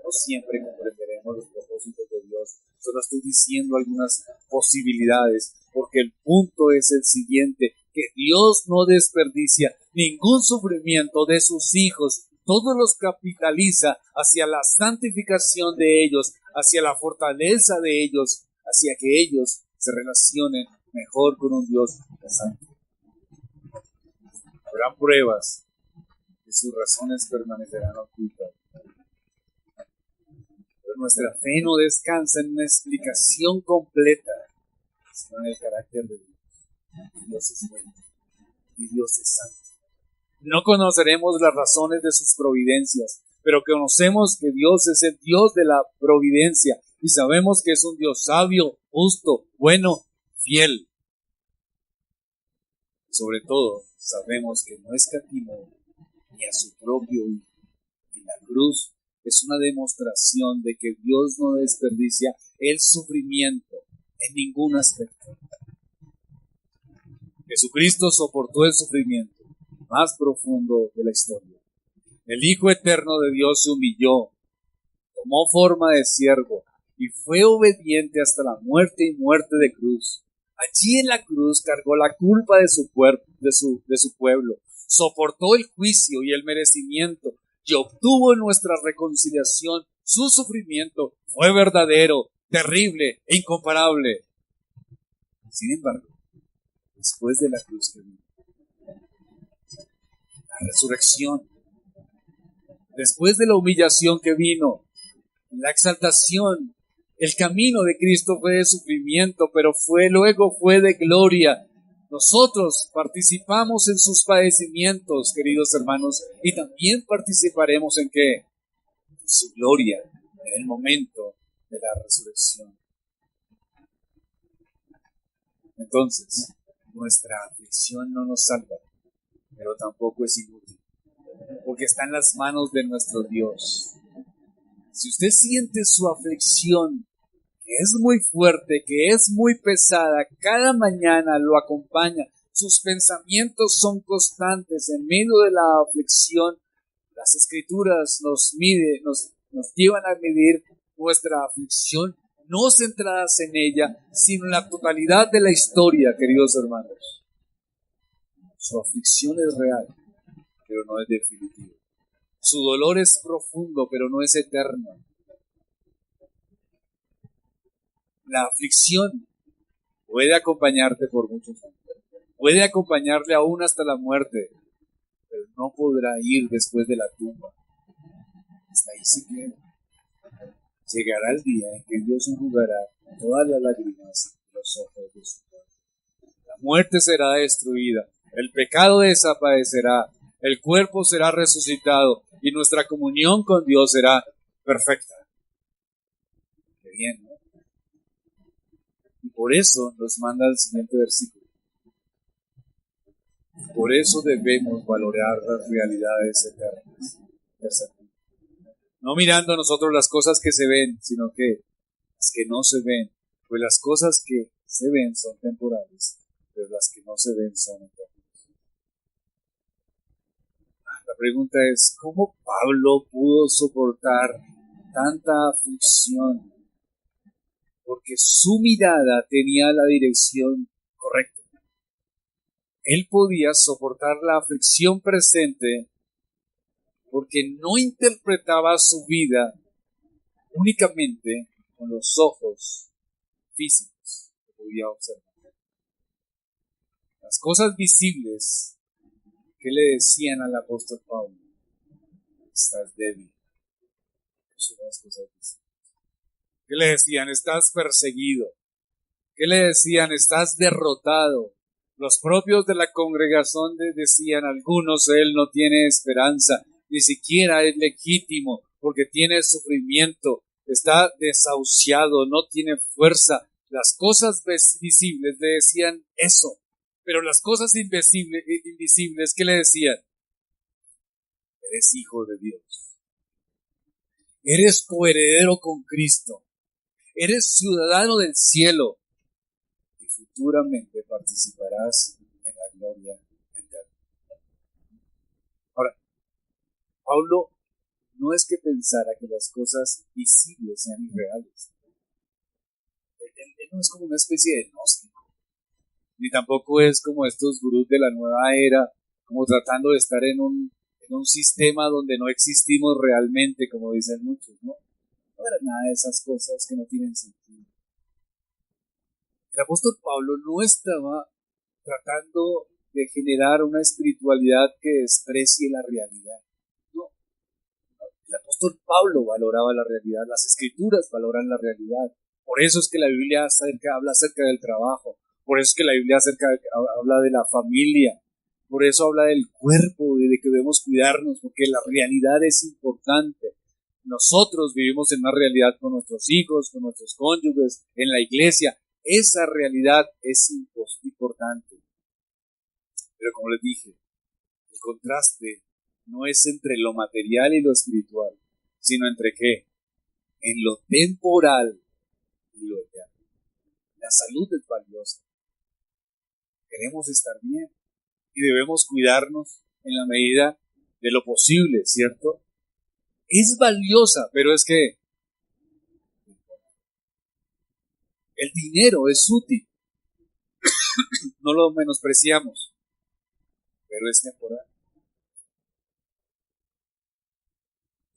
A: No siempre comprenderemos los propósitos de Dios. Solo estoy diciendo algunas posibilidades, porque el punto es el siguiente, que Dios no desperdicia ningún sufrimiento de sus hijos. Todos los capitaliza hacia la santificación de ellos, hacia la fortaleza de ellos, hacia que ellos se relacionen mejor con un Dios santo. Habrán pruebas y sus razones permanecerán ocultas. Pero nuestra fe no descansa en una explicación completa, sino en el carácter de Dios. Dios es bueno y Dios es santo. No conoceremos las razones de sus providencias, pero conocemos que Dios es el Dios de la providencia y sabemos que es un Dios sabio, justo, bueno, fiel. Sobre todo, sabemos que no escatimó ni a su propio Hijo. Y la cruz es una demostración de que Dios no desperdicia el sufrimiento en ningún aspecto. Jesucristo soportó el sufrimiento más profundo de la historia. El Hijo eterno de Dios se humilló, tomó forma de siervo y fue obediente hasta la muerte y muerte de cruz. Allí en la cruz cargó la culpa de su pueblo, soportó el juicio y el merecimiento y obtuvo nuestra reconciliación. Su sufrimiento fue verdadero, terrible e incomparable. Sin embargo, después de la cruz que vino, la resurrección, después de la humillación que vino, la exaltación, el camino de Cristo fue de sufrimiento, pero luego fue de gloria. Nosotros participamos en sus padecimientos, queridos hermanos, y también participaremos en ¿qué? En su gloria, en el momento de la resurrección. Entonces, nuestra aflicción no nos salva, pero tampoco es inútil, porque está en las manos de nuestro Dios. Si usted siente su aflicción, que es muy fuerte, que es muy pesada, cada mañana lo acompaña, sus pensamientos son constantes en medio de la aflicción, las Escrituras nos llevan a medir nuestra aflicción, no centradas en ella, sino en la totalidad de la historia, queridos hermanos. Su aflicción es real, pero no es definitiva. Su dolor es profundo, pero no es eterno. La aflicción puede acompañarte por muchos años, puede acompañarle aún hasta la muerte, pero no podrá ir después de la tumba. Hasta ahí se queda. Llegará el día en que Dios enjugará todas las lágrimas de los ojos de su pueblo. La muerte será destruida, el pecado desaparecerá, el cuerpo será resucitado y nuestra comunión con Dios será perfecta. Qué bien, ¿no? Y por eso nos manda el siguiente versículo. Por eso debemos valorar las realidades eternas. No mirando a nosotros las cosas que se ven, sino que las que no se ven. Pues las cosas que se ven son temporales, pero las que no se ven son eternas. La pregunta es, ¿cómo Pablo pudo soportar tanta aflicción? Porque su mirada tenía la dirección correcta. Él podía soportar la aflicción presente porque no interpretaba su vida únicamente con los ojos físicos que podía observar. Las cosas visibles que le decían al apóstol Pablo: estás débil. Eso son las cosas visibles. ¿Qué le decían? Estás perseguido. ¿Qué le decían? Estás derrotado. Los propios de la congregación decían algunos: él no tiene esperanza, ni siquiera es legítimo, porque tiene sufrimiento, está desahuciado, no tiene fuerza. Las cosas visibles le decían eso, pero las cosas invisibles, ¿qué le decían? Eres hijo de Dios, eres coheredero con Cristo, eres ciudadano del cielo, y futuramente participarás en la gloria eterna. Ahora, Pablo no es que pensara que las cosas visibles sean irreales. Él no es como una especie de gnóstico, ni tampoco es como estos gurús de la nueva era, como tratando de estar en un sistema donde no existimos realmente, como dicen muchos, ¿no? No era nada de esas cosas que no tienen sentido. El apóstol Pablo no estaba tratando de generar una espiritualidad que desprecie la realidad. No. El apóstol Pablo valoraba la realidad, las escrituras valoran la realidad. Por eso es que la Biblia habla acerca del trabajo, por eso es que la Biblia habla de la familia, por eso habla del cuerpo, de que debemos cuidarnos, porque la realidad es importante. Nosotros vivimos en una realidad con nuestros hijos, con nuestros cónyuges, en la iglesia. Esa realidad es importante. Pero como les dije, el contraste no es entre lo material y lo espiritual, sino entre qué, en lo temporal y lo eterno. La salud es valiosa. Queremos estar bien y debemos cuidarnos en la medida de lo posible, ¿cierto? Es valiosa, pero es que el dinero es útil. No lo menospreciamos, pero es temporal.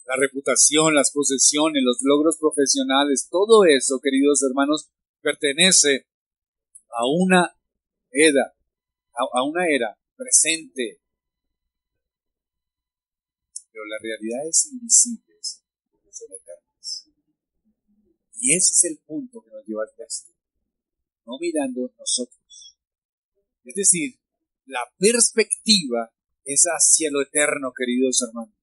A: La reputación, las posesiones, los logros profesionales, todo eso, queridos hermanos, pertenece a una era presente. Pero las realidades invisibles son eternas. Y ese es el punto que nos lleva al texto. No mirando nosotros. Es decir, la perspectiva es hacia lo eterno, queridos hermanos.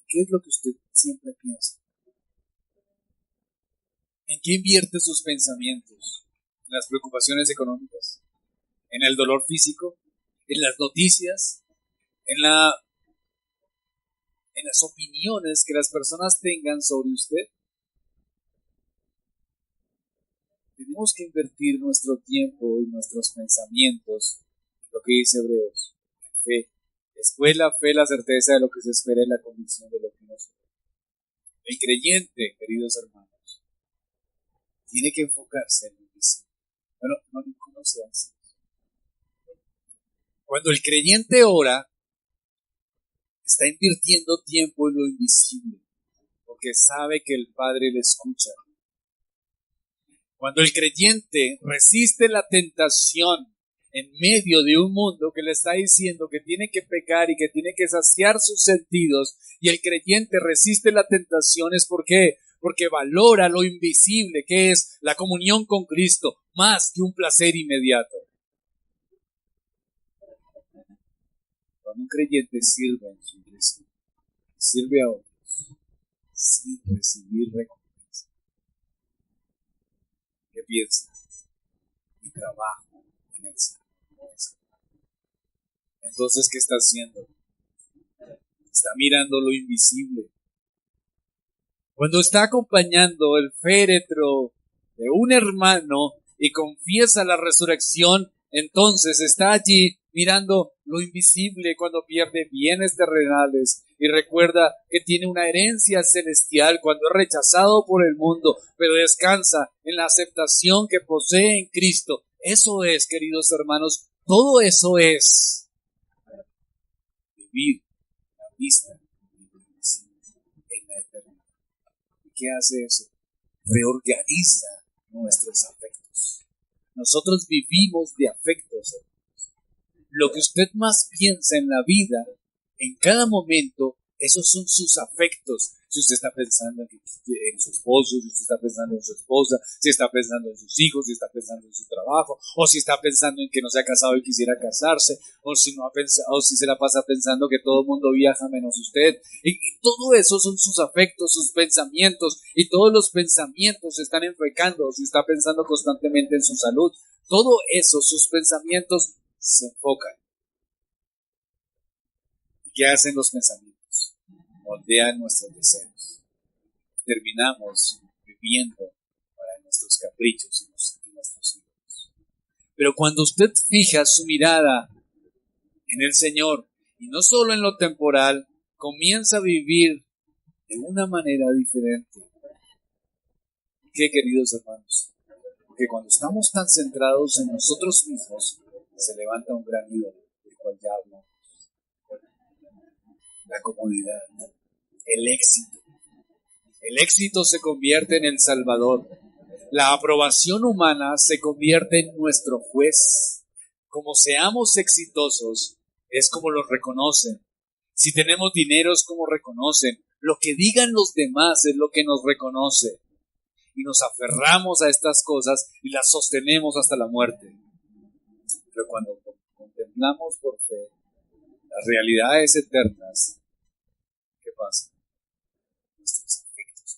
A: ¿Qué es lo que usted siempre piensa? ¿En qué invierte sus pensamientos? en las preocupaciones económicas, en el dolor físico, en las noticias, en las opiniones que las personas tengan sobre usted. Tenemos que invertir nuestro tiempo y nuestros pensamientos, lo que dice Hebreos, en fe. Después la fe, la certeza de lo que se espera y la convicción de lo que no se ve. El creyente, queridos hermanos, tiene que enfocarse en lo invisible. Bueno, no lo conoce así. Cuando el creyente ora, está invirtiendo tiempo en lo invisible, porque sabe que el Padre le escucha. Cuando el creyente resiste la tentación en medio de un mundo que le está diciendo que tiene que pecar y que tiene que saciar sus sentidos, y el creyente resiste la tentación, ¿es por qué? Porque valora lo invisible, que es la comunión con Cristo, más que un placer inmediato. Cuando un creyente sirve en su iglesia, sirve a otros, sin recibir recompensa, ¿qué piensa? Mi trabajo en el Señor. Entonces, ¿qué está haciendo? Está mirando lo invisible. Cuando está acompañando el féretro de un hermano y confiesa la resurrección, entonces está allí mirando lo invisible cuando pierde bienes terrenales y recuerda que tiene una herencia celestial cuando es rechazado por el mundo, pero descansa en la aceptación que posee en Cristo. Eso es, queridos hermanos, todo eso es vivir la vista en la eternidad. ¿Y qué hace eso? Reorganiza nuestros afectos. Nosotros vivimos de afectos. Lo que usted más piensa en la vida, en cada momento, esos son sus afectos. Si usted está pensando en su esposo, si usted está pensando en su esposa, si está pensando en sus hijos, si está pensando en su trabajo, o si está pensando en que no se ha casado y quisiera casarse, o si no ha pensado, o si se la pasa pensando que todo el mundo viaja menos usted. Y todo eso son sus afectos, sus pensamientos, y todos los pensamientos se están enfocando. Si está pensando constantemente en su salud, todo eso, sus pensamientos se enfocan. ¿Y qué hacen los pensamientos? Moldean nuestros deseos. Terminamos viviendo para nuestros caprichos y nuestros hijos. Pero cuando usted fija su mirada en el Señor, y no solo en lo temporal, comienza a vivir de una manera diferente. ¿Qué, queridos hermanos? Porque cuando estamos tan centrados en nosotros mismos, se levanta un gran ídolo, del cual ya hablamos. La comodidad, el éxito. El éxito se convierte en el Salvador. La aprobación humana se convierte en nuestro juez. Como seamos exitosos, es como los reconocen. Si tenemos dinero, es como reconocen. Lo que digan los demás es lo que nos reconoce. Y nos aferramos a estas cosas y las sostenemos hasta la muerte. Pero cuando contemplamos por fe las realidades eternas, ¿qué pasa? Nuestros afectos.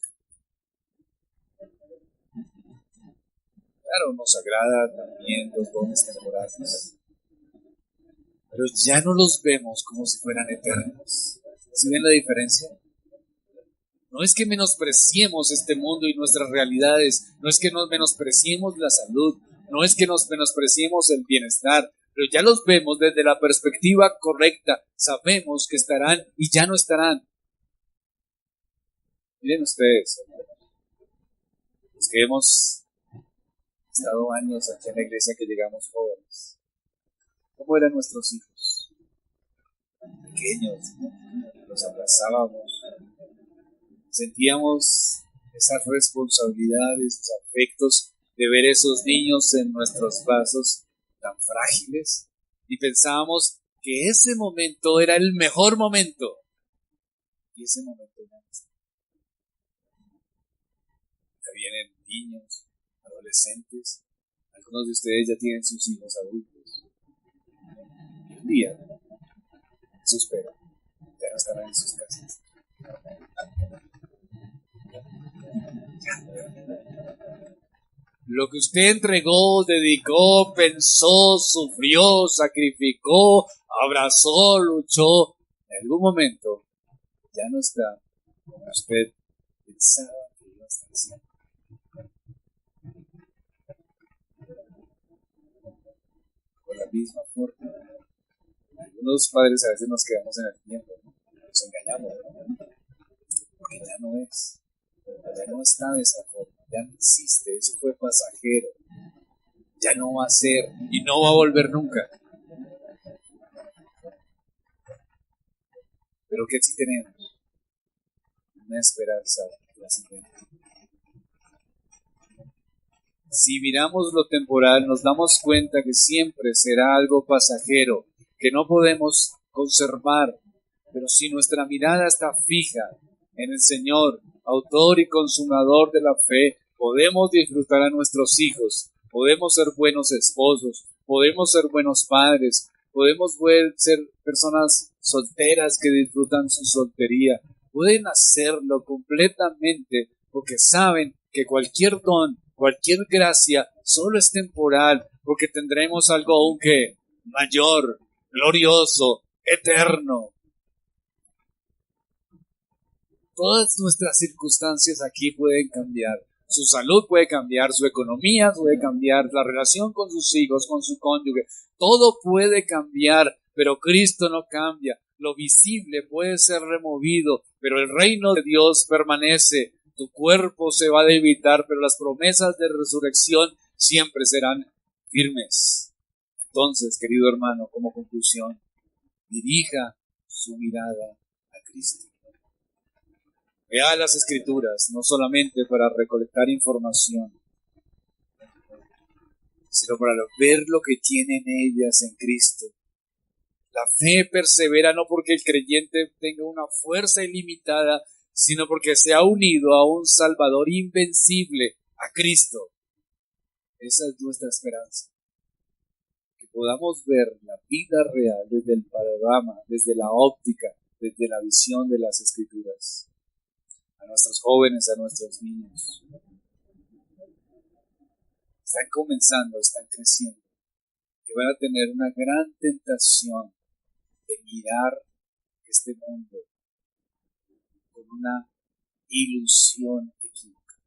A: Claro, nos agrada también los dones temporales, pero ya no los vemos como si fueran eternos. ¿Sí ven la diferencia? No es que menospreciemos este mundo y nuestras realidades, no es que nos menospreciemos la salud, no es que nos menospreciemos el bienestar, pero ya los vemos desde la perspectiva correcta. Sabemos que estarán y ya no estarán. Miren ustedes, los que hemos estado años aquí en la iglesia, que llegamos jóvenes, ¿cómo eran nuestros hijos? Pequeños, ¿no? Los abrazábamos, sentíamos esas responsabilidades, esos afectos de ver esos niños en nuestros brazos tan frágiles, y pensábamos que ese momento era el mejor momento, y ese momento ya no está. Ya vienen niños, adolescentes, algunos de ustedes ya tienen sus hijos adultos, y un día, eso espera, ya no estarán en sus casas. Lo que usted entregó, dedicó, pensó, sufrió, sacrificó, abrazó, luchó, en algún momento ya no está como usted pensaba que iba a estar siempre. Con la misma forma. Algunos padres a veces nos quedamos en el tiempo, ¿no? Nos engañamos, ¿no? Porque ya no es, ya no está de esa forma, ya no existe, eso fue pasajero, ya no va a ser y no va a volver nunca. Pero ¿qué sí tenemos? Una esperanza trascendente. Si miramos lo temporal, nos damos cuenta que siempre será algo pasajero, que no podemos conservar, pero si nuestra mirada está fija en el Señor, autor y consumador de la fe, podemos disfrutar a nuestros hijos, podemos ser buenos esposos, podemos ser buenos padres, podemos ser personas solteras que disfrutan su soltería, pueden hacerlo completamente porque saben que cualquier don, cualquier gracia solo es temporal, porque tendremos algo aún que mayor, glorioso, eterno. Todas nuestras circunstancias aquí pueden cambiar. Su salud puede cambiar, su economía puede cambiar, la relación con sus hijos, con su cónyuge. Todo puede cambiar, pero Cristo no cambia. Lo visible puede ser removido, pero el reino de Dios permanece. Tu cuerpo se va a debilitar, pero las promesas de resurrección siempre serán firmes. Entonces, querido hermano, como conclusión, dirija su mirada a Cristo. Vea las Escrituras, no solamente para recolectar información, sino para ver lo que tienen ellas en Cristo. La fe persevera no porque el creyente tenga una fuerza ilimitada, sino porque se ha unido a un Salvador invencible, a Cristo. Esa es nuestra esperanza. Que podamos ver la vida real desde el panorama, desde la óptica, desde la visión de las Escrituras. A nuestros jóvenes, a nuestros niños. Están comenzando, están creciendo. Que van a tener una gran tentación de mirar este mundo con una ilusión equivocada.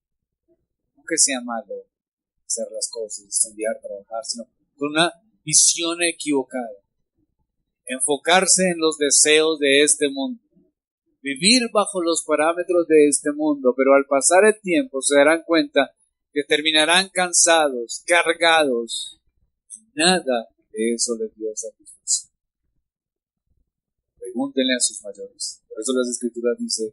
A: No que sea malo hacer las cosas, estudiar, trabajar, sino con una visión equivocada. Enfocarse en los deseos de este mundo. Vivir bajo los parámetros de este mundo, pero al pasar el tiempo se darán cuenta que terminarán cansados, cargados, y nada de eso les dio satisfacción. Pregúntenle a sus mayores. Por eso las Escrituras dicen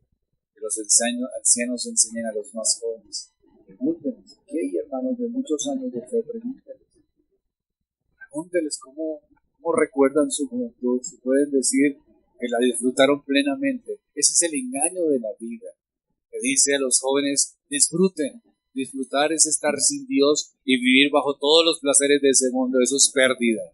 A: que los ancianos enseñan a los más jóvenes. Pregúntenles, ¿qué hay, hermanos de muchos años de fe? Pregúntenles cómo recuerdan su juventud, si pueden decir que la disfrutaron plenamente. Ese es el engaño de la vida, que dice a los jóvenes, disfruten. Disfrutar es estar sin Dios y vivir bajo todos los placeres de ese mundo. Eso es pérdida.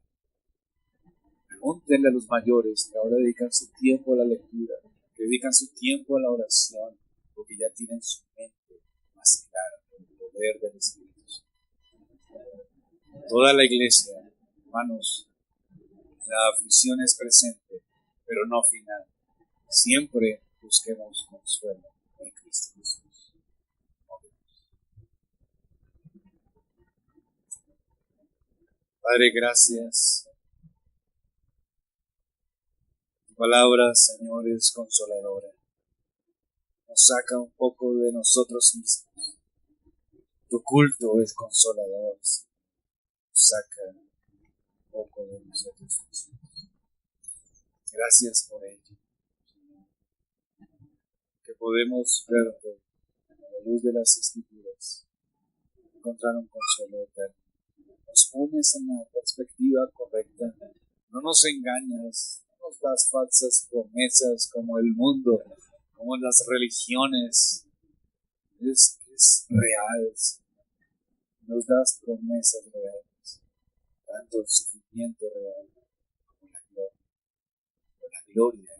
A: Pregúntenle a los mayores que ahora dedican su tiempo a la lectura, que dedican su tiempo a la oración, porque ya tienen su mente más clara por el poder del Espíritu. Toda la iglesia, hermanos, la aflicción es presente, pero no final. Siempre busquemos consuelo en Cristo Jesús. Padre, gracias. Tu palabra, Señor, es consoladora. Nos saca un poco de nosotros mismos. Tu culto es consolador. Nos saca un poco de nosotros mismos. Gracias por ello. Que podemos verte a la luz de las Escrituras, encontrar un consuelo eterno. Nos pones en la perspectiva correcta, no nos engañas, no nos das falsas promesas como el mundo, como las religiones. Es real, nos das promesas reales, tanto el sufrimiento real como la gloria. Por la gloria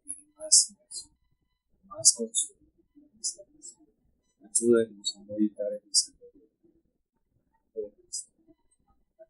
A: viene más consuelo. Ayúdenos a meditar en esa